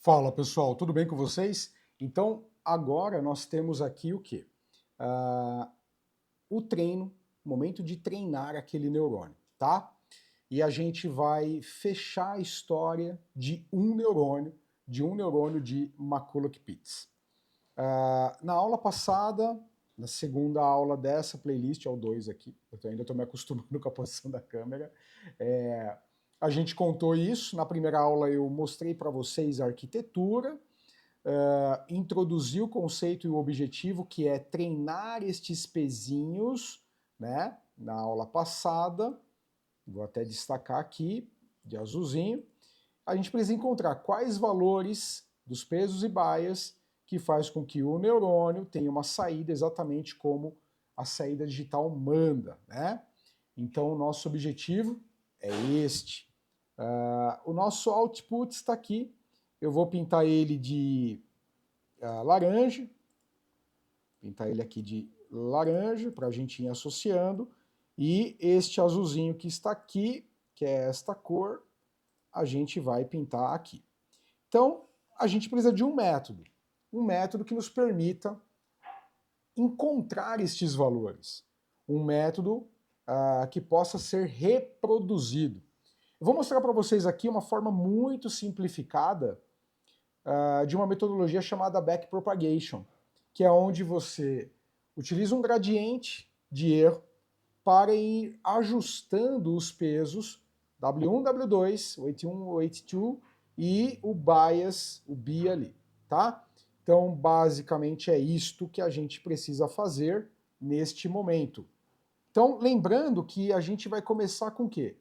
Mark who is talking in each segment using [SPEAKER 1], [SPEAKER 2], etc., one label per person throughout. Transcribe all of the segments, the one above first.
[SPEAKER 1] Fala pessoal, tudo bem com vocês? Então, agora nós temos aqui o quê? O treino, o momento de treinar aquele neurônio, tá? E a gente vai fechar a história de um neurônio de McCulloch-Pitts. Na aula passada, na segunda aula dessa playlist, é o 2 aqui, eu ainda estou me acostumando com a posição da câmera, a gente contou isso. Na primeira aula eu mostrei para vocês a arquitetura, introduzi o conceito e o objetivo, que é treinar estes pezinhos, né? Na aula passada, vou até destacar aqui, de azulzinho, a gente precisa encontrar quais valores dos pesos e baias que faz com que o neurônio tenha uma saída exatamente como a saída digital manda, né? Então, o nosso objetivo é este. O nosso output está aqui. Eu vou pintar ele de laranja, pintar ele aqui de laranja para a gente ir associando, e este azulzinho que está aqui, que é esta cor, a gente vai pintar aqui. Então, a gente precisa de um método que nos permita encontrar estes valores, um método que possa ser reproduzido. Eu vou mostrar para vocês aqui uma forma muito simplificada de uma metodologia chamada backpropagation, que é onde você utiliza um gradiente de erro para ir ajustando os pesos W1, W2, weight 1, weight 2 e o bias, o bi ali, tá? Então, basicamente é isto que a gente precisa fazer neste momento. Então, lembrando que a gente vai começar com o quê?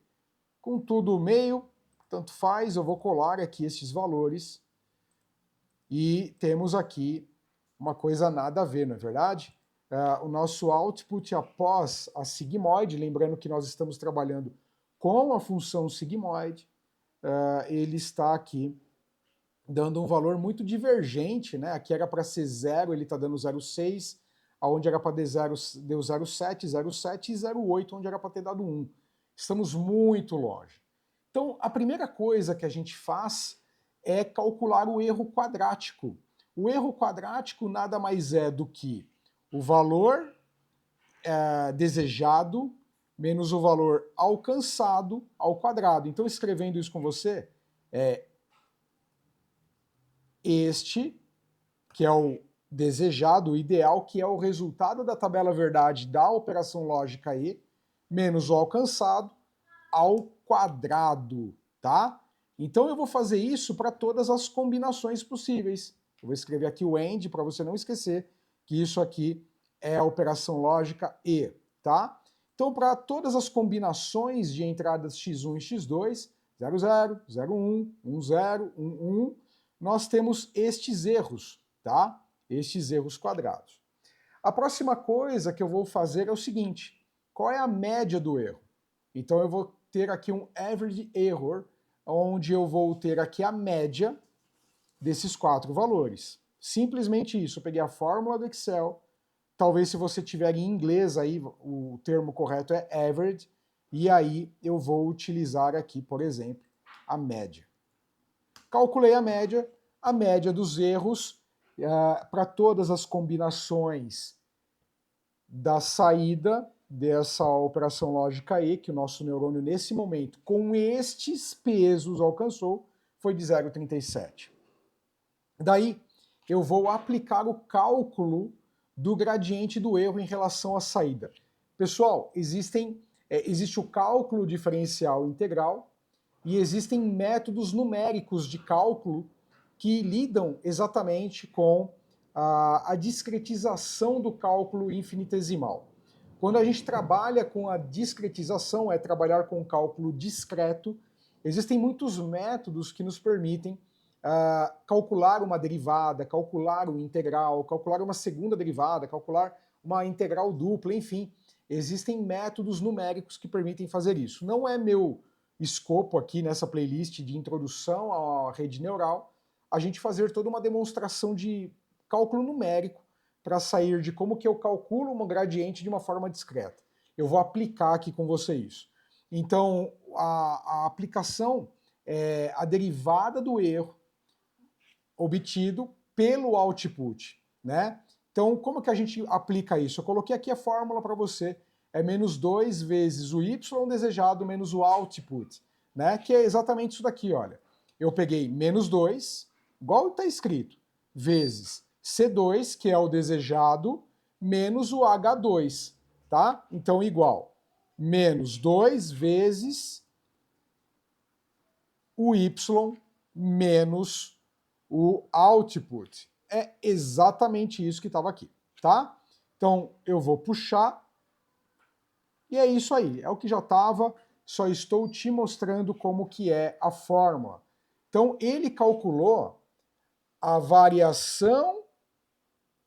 [SPEAKER 1] Com tudo meio, tanto faz, eu vou colar aqui esses valores e temos aqui uma coisa nada a ver, não é verdade? O nosso output após a sigmoide, lembrando que nós estamos trabalhando com a função sigmoide, ele está aqui dando um valor muito divergente, né? Aqui era para ser 0, ele está dando 0,6, onde era para dar 0, deu 0,7, 0,7 e 0,8, onde era para ter dado 1. Estamos muito longe. Então, a primeira coisa que a gente faz é calcular o erro quadrático. O erro quadrático nada mais é do que o valor desejado menos o valor alcançado ao quadrado. Então, escrevendo isso com você, é este, que é o desejado, o ideal, que é o resultado da tabela verdade da operação lógica E, menos o alcançado ao quadrado, tá? Então eu vou fazer isso para todas as combinações possíveis. Eu vou escrever aqui o AND para você não esquecer que isso aqui é a operação lógica E, tá? Então, para todas as combinações de entradas x1 e x2, 0, 0, 0, 1, 1, 0, 1, 1, nós temos estes erros, tá? Estes erros quadrados. A próxima coisa que eu vou fazer é o seguinte: qual é a média do erro? Então eu vou ter aqui um average error, onde eu vou ter aqui a média desses 4 valores. Simplesmente isso. Eu peguei a fórmula do Excel. Talvez se você tiver em inglês aí, o termo correto é average, e aí eu vou utilizar aqui, por exemplo, a média. Calculei a média dos erros para todas as combinações da saída dessa operação lógica E, que o nosso neurônio nesse momento, com estes pesos alcançou, foi de 0,37. Daí eu vou aplicar o cálculo do gradiente do erro em relação à saída. Pessoal, existe o cálculo diferencial integral e existem métodos numéricos de cálculo que lidam exatamente com a discretização do cálculo infinitesimal. Quando a gente trabalha com a discretização, é trabalhar com o cálculo discreto, existem muitos métodos que nos permitem calcular uma derivada, calcular um integral, calcular uma segunda derivada, calcular uma integral dupla, enfim. Existem métodos numéricos que permitem fazer isso. Não é meu escopo aqui nessa playlist de introdução à rede neural a gente fazer toda uma demonstração de cálculo numérico para sair de como que eu calculo um gradiente de uma forma discreta. Eu vou aplicar aqui com você isso. Então, a aplicação é a derivada do erro obtido pelo output, né? Então, como que a gente aplica isso? Eu coloquei aqui a fórmula para você, é menos 2 vezes o y desejado menos o output, né? Que é exatamente isso daqui, olha. Eu peguei menos 2, igual está escrito, vezes C2, que é o desejado, menos o H2, tá? Então, igual, menos 2 vezes o y menos o output. É exatamente isso que estava aqui, tá? Então, eu vou puxar, e é isso aí, é o que já estava, só estou te mostrando como que é a fórmula. Então, ele calculou a variação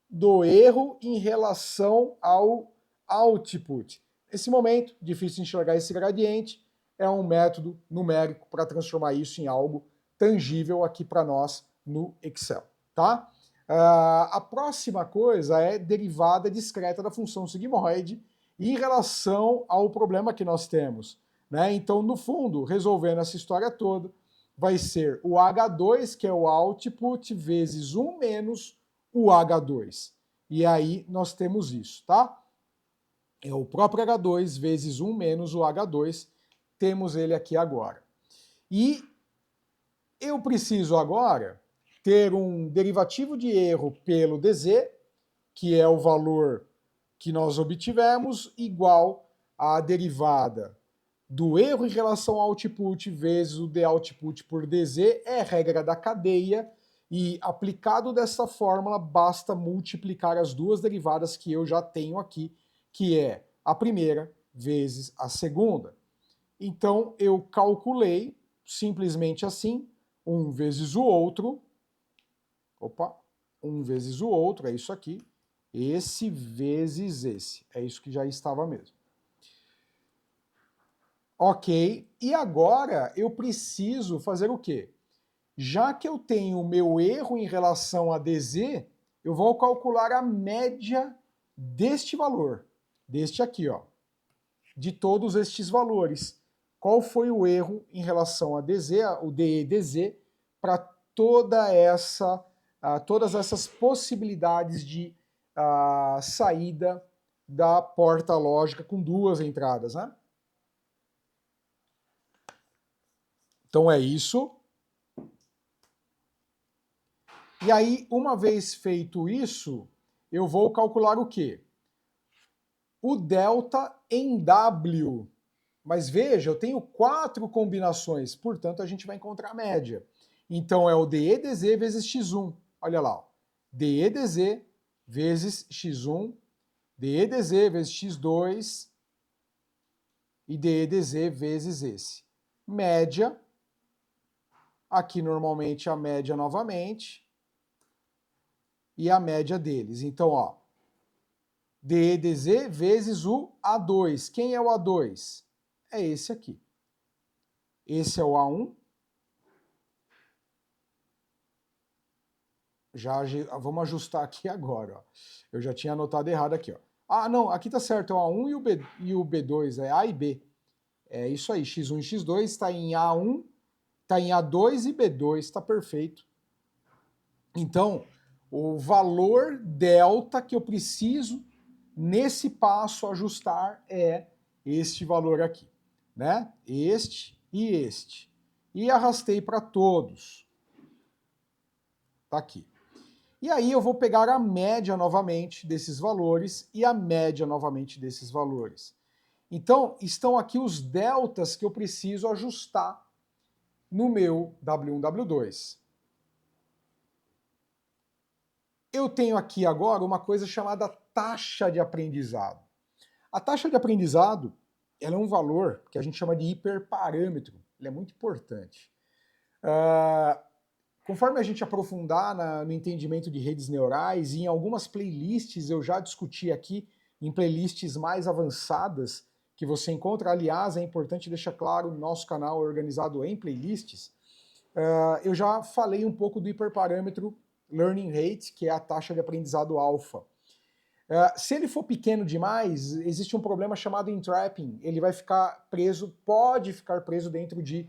[SPEAKER 1] do erro em relação ao output. Nesse momento, difícil enxergar esse gradiente, é um método numérico para transformar isso em algo tangível aqui para nós no Excel, tá? A próxima coisa é derivada discreta da função sigmoide em relação ao problema que nós temos, né? Então, no fundo, resolvendo essa história toda, vai ser o H2, que é o output, vezes 1 menos o H2. E aí nós temos isso, tá? É o próprio H2 vezes 1 menos o H2. Temos ele aqui agora. E eu preciso agora ter um derivativo de erro pelo dz, que é o valor que nós obtivemos, igual à derivada do erro em relação ao output vezes o doutput por dz, é regra da cadeia, e aplicado dessa fórmula, basta multiplicar as duas derivadas que eu já tenho aqui, que é a primeira vezes a segunda. Então, eu calculei, simplesmente assim, um vezes o outro, um vezes o outro, é isso aqui, esse vezes esse, é isso que já estava mesmo. Ok, e agora eu preciso fazer o quê? Já que eu tenho o meu erro em relação a dz, eu vou calcular a média deste valor, deste aqui, ó, de todos estes valores. Qual foi o erro em relação a dz, o de dz, para todas essas possibilidades de saída da porta lógica com duas entradas, né? Então é isso. E aí, uma vez feito isso, eu vou calcular o quê? O delta em W. Mas veja, eu tenho 4 combinações, portanto a gente vai encontrar a média. Então é o dE dz vezes x1. Olha lá, ó. dE dz vezes x1, dE dz vezes x2 e dE dz vezes esse. Média, aqui normalmente a média novamente, e a média deles. Então, ó, dE dz vezes o A2. Quem é o A2? É esse aqui. Esse é o A1. Vamos ajustar aqui agora. Ó. Eu já tinha anotado errado aqui. Ó. Ah, não, aqui tá certo. É o A1 e o B2, é A e B. É isso aí, X1 e X2 está em A1, está em A2 e B2, está perfeito. Então, o valor delta que eu preciso nesse passo ajustar é este valor aqui, né? Este e este. E arrastei para todos. Tá aqui. E aí eu vou pegar a média novamente desses valores e a média novamente desses valores. Então, estão aqui os deltas que eu preciso ajustar no meu W1, W2. Eu tenho aqui agora uma coisa chamada taxa de aprendizado. A taxa de aprendizado, ela é um valor que a gente chama de hiperparâmetro. Ele é muito importante. Conforme a gente aprofundar no entendimento de redes neurais, e em algumas playlists eu já discuti aqui, em playlists mais avançadas, que você encontra, aliás, é importante deixar claro, nosso canal é organizado em playlists, eu já falei um pouco do hiperparâmetro Learning Rate, que é a taxa de aprendizado alfa. Se ele for pequeno demais, existe um problema chamado entrapping. Ele vai ficar preso, pode ficar preso dentro de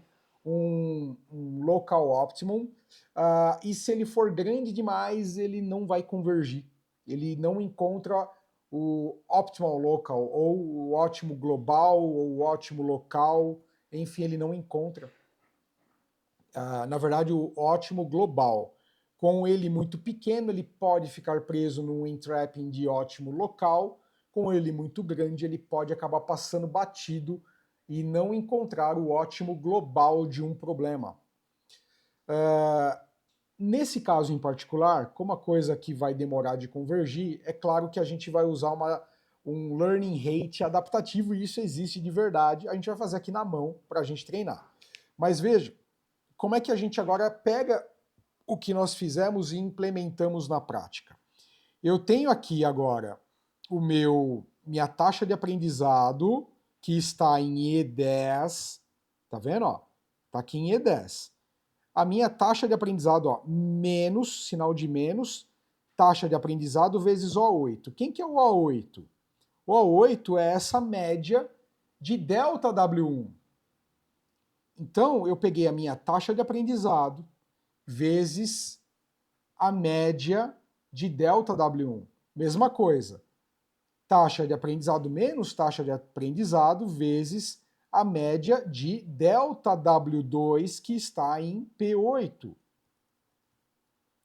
[SPEAKER 1] um local optimum, e se ele for grande demais, ele não vai convergir. Ele não encontra o optimal local, ou o ótimo global, ou o ótimo local, enfim, ele não encontra. Na verdade, o ótimo global. Com ele muito pequeno, ele pode ficar preso num entrapping de ótimo local. Com ele muito grande, ele pode acabar passando batido e não encontrar o ótimo global de um problema. Nesse caso em particular, como a coisa que vai demorar de convergir, é claro que a gente vai usar um learning rate adaptativo, e isso existe de verdade. A gente vai fazer aqui na mão para a gente treinar. Mas veja, como é que a gente agora pega o que nós fizemos e implementamos na prática? Eu tenho aqui agora minha taxa de aprendizado, que está em E10, tá vendo? Ó? Tá aqui em E10. A minha taxa de aprendizado, ó, menos, sinal de menos, taxa de aprendizado vezes O8. Quem que é o O8? O O8 é essa média de delta W1. Então, eu peguei a minha taxa de aprendizado vezes a média de delta W1. Mesma coisa. Taxa de aprendizado menos taxa de aprendizado vezes a média de delta W2, que está em P8.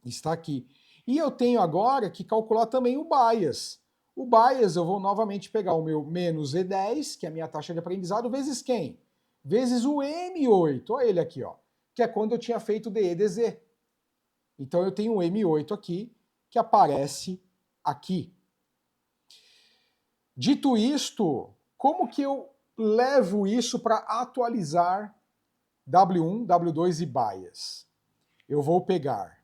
[SPEAKER 1] Está aqui. E eu tenho agora que calcular também o bias. O bias eu vou novamente pegar o meu menos E10, que é a minha taxa de aprendizado, vezes quem? Vezes o M8, olha ele aqui, ó, que é quando eu tinha feito DE, DZ. Então eu tenho um M8 aqui, que aparece aqui. Dito isto, como que eu levo isso para atualizar W1, W2 e bias? Eu vou pegar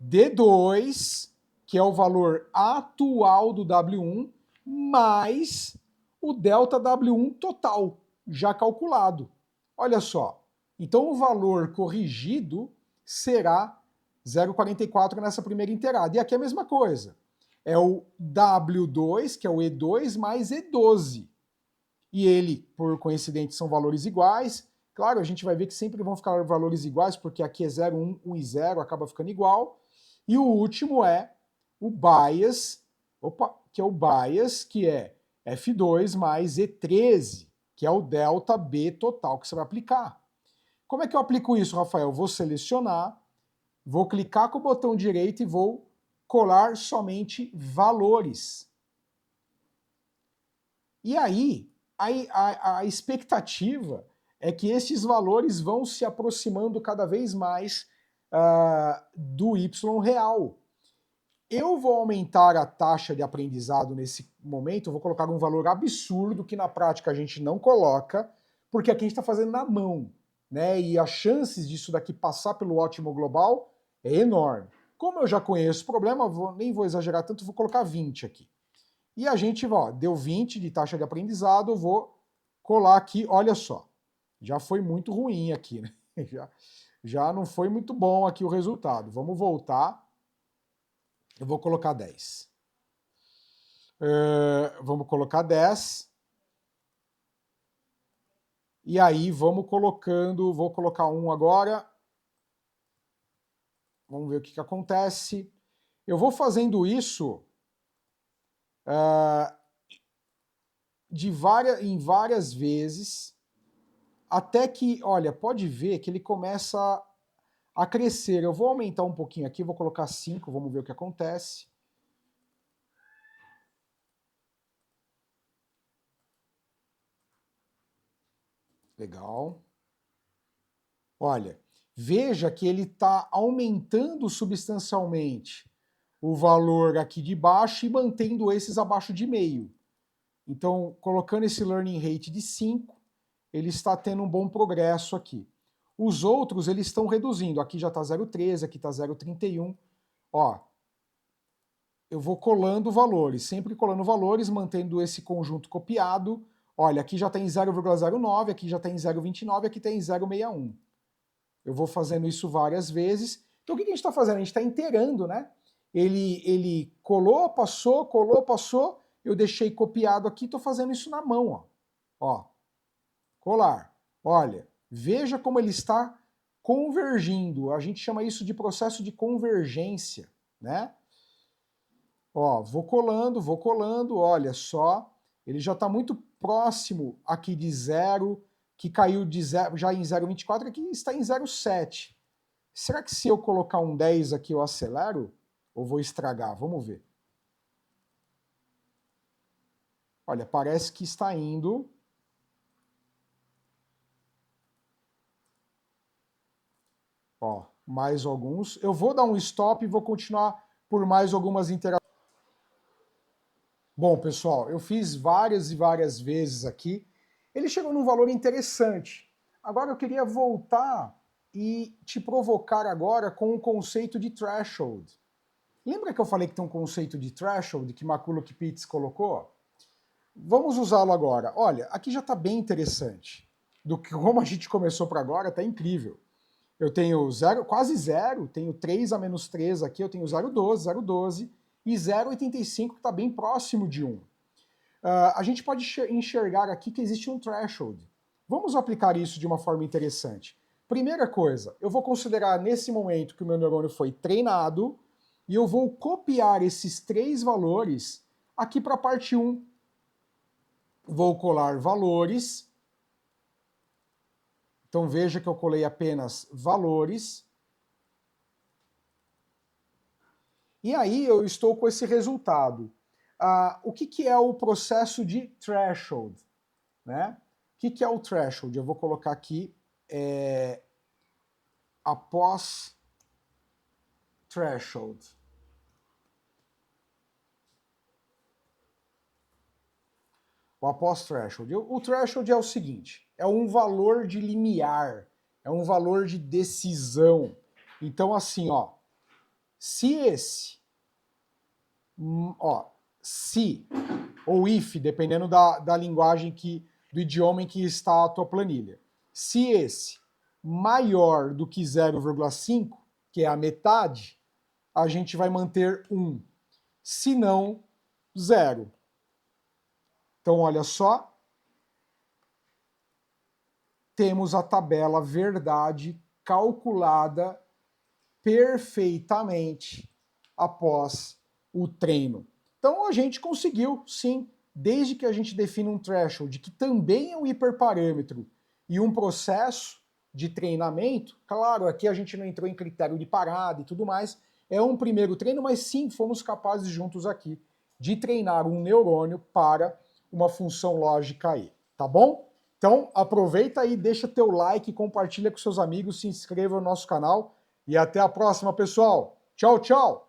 [SPEAKER 1] D2, que é o valor atual do W1, mais o delta W1 total, já calculado. Olha só, então o valor corrigido será 0,44 nessa primeira inteirada. E aqui é a mesma coisa. É o W2, que é o E2, mais E12. E ele, por coincidente, são valores iguais. Claro, a gente vai ver que sempre vão ficar valores iguais, porque aqui é 0, 1, 1 e 0, acaba ficando igual. E o último é o bias, que é o bias, que é F2 mais E13, que é o delta B total que você vai aplicar. Como é que eu aplico isso, Rafael? Vou selecionar, vou clicar com o botão direito e vou colar somente valores. E aí, a expectativa é que esses valores vão se aproximando cada vez mais do Y real. Eu vou aumentar a taxa de aprendizado nesse momento, eu vou colocar um valor absurdo que na prática a gente não coloca, porque aqui a gente está fazendo na mão, né? E as chances disso daqui passar pelo ótimo global é enorme. Como eu já conheço o problema, nem vou exagerar tanto, vou colocar 20 aqui. E a gente, ó, deu 20 de taxa de aprendizado, eu vou colar aqui, olha só. Já foi muito ruim aqui, né? Já não foi muito bom aqui o resultado. Vamos voltar. Eu vou colocar 10. Vamos colocar 10. E aí vamos colocando, vou colocar 1 agora. Vamos ver o que acontece. Eu vou fazendo isso em várias vezes, até que, olha, pode ver que ele começa a crescer. Eu vou aumentar um pouquinho aqui, vou colocar 5, vamos ver o que acontece. Legal. Olha, veja que ele está aumentando substancialmente o valor aqui de baixo e mantendo esses abaixo de meio. Então, colocando esse learning rate de 5, ele está tendo um bom progresso aqui. Os outros, eles estão reduzindo. Aqui já está 0,13, aqui está 0,31. Ó, eu vou colando valores, sempre colando valores, mantendo esse conjunto copiado. Olha, aqui já tem 0,09, aqui já tem 0,29, aqui tem 0,61. Eu vou fazendo isso várias vezes. Então o que a gente está fazendo? A gente está inteirando, né? Ele colou, passou, eu deixei copiado aqui, estou fazendo isso na mão, ó. Ó, colar. Olha, Veja como ele está convergindo. A gente chama isso de processo de convergência, né? Ó, vou colando, olha só, ele já está muito próximo aqui de zero, que caiu de zero, já em 0,24, aqui está em 0,7. Será que se eu colocar um 10 aqui eu acelero? Ou vou estragar? Vamos ver. Olha, parece que está indo. Ó, mais alguns. Eu vou dar um stop e vou continuar por mais algumas interações. Bom, pessoal, eu fiz várias e várias vezes aqui. Ele chegou num valor interessante. Agora eu queria voltar e te provocar agora com o conceito de threshold. Lembra que eu falei que tem um conceito de threshold que McCulloch-Pitts colocou? Vamos usá-lo agora. Olha, aqui já está bem interessante. Do que como a gente começou para agora, está incrível. Eu tenho zero, quase zero, tenho 3 a menos 3 aqui, eu tenho 0,12, 0,12 e 0,85 que está bem próximo de 1. A gente pode enxergar aqui que existe um threshold. Vamos aplicar isso de uma forma interessante. Primeira coisa, eu vou considerar nesse momento que o meu neurônio foi treinado e eu vou copiar esses 3 valores aqui para a parte 1. Vou colar valores. Então veja que eu colei apenas valores. E aí eu estou com esse resultado. O que é o processo de threshold? Né? O que é o threshold? Eu vou colocar aqui após threshold. O após threshold. O threshold é o seguinte, é um valor de limiar, é um valor de decisão. Então assim, ó, se esse, se ou if, dependendo da linguagem do idioma em que está a tua planilha. Se esse maior do que 0,5, que é a metade, a gente vai manter 1. Se não, 0. Então, olha só, temos a tabela verdade calculada perfeitamente após o treino. Então, a gente conseguiu, sim, desde que a gente defina um threshold, que também é um hiperparâmetro, e um processo de treinamento, claro, aqui a gente não entrou em critério de parada e tudo mais, é um primeiro treino, mas sim, fomos capazes juntos aqui de treinar um neurônio para uma função lógica aí, tá bom? Então, aproveita aí, deixa teu like, compartilha com seus amigos, se inscreva no nosso canal e até a próxima, pessoal. Tchau, tchau!